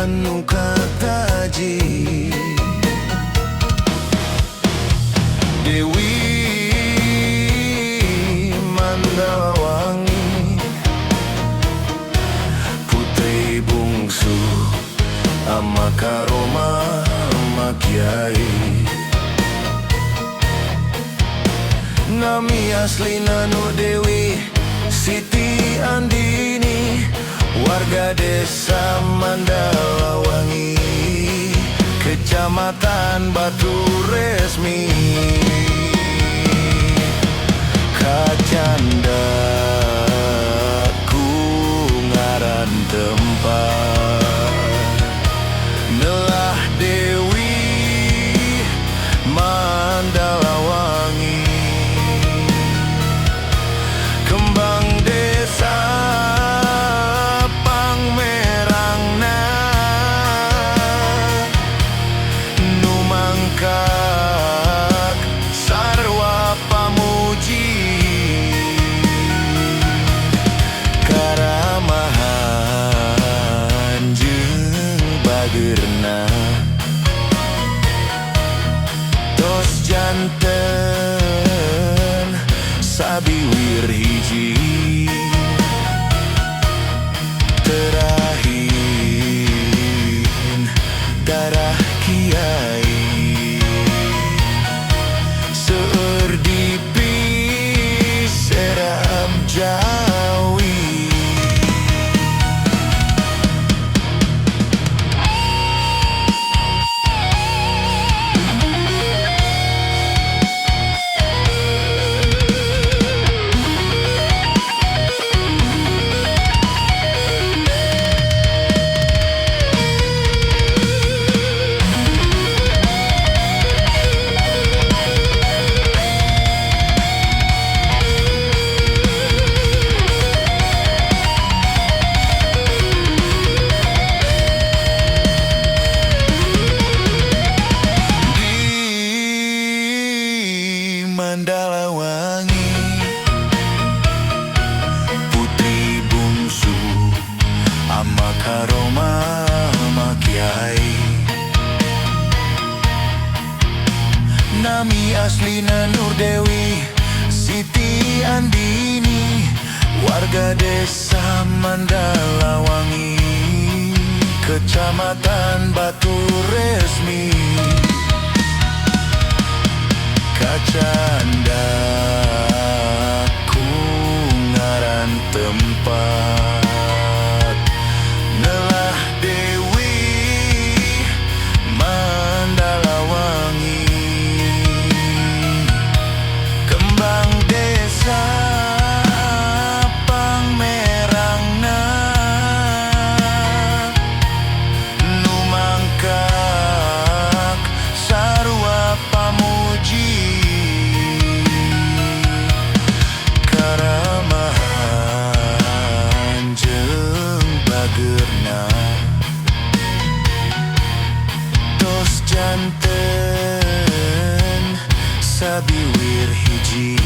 anu kataji Dewi Mandalawangi, putri bungsu ama karoma ama kiai. Nami aslina Nur Dewi Siti Andini, warga desa Mandalawangi, Kecamatan Batu Resmi. Kacanda ku ngaran tempat Nelah Dewi Mandalawangi, kembang desa Pangmerangna, numangkak sarwa pamuji, karamahan jeung bageurna tos janten sabiwir hiji terahin darah kiai seueur dipis seram Jawi. Mandalawangi, putri bungsu ama karoma ama kiai. Nami aslina Nur Dewi Siti Andini, warga desa Mandalawangi, Kecamatan Batu Resmi. Kacanda ku ngaran tempat Nelah Dewi Mandalawangi, kembang desa Pangmerangna, numangkak sarua pamuji, karamahan jeung bageurna tos janten sabiwir hiji.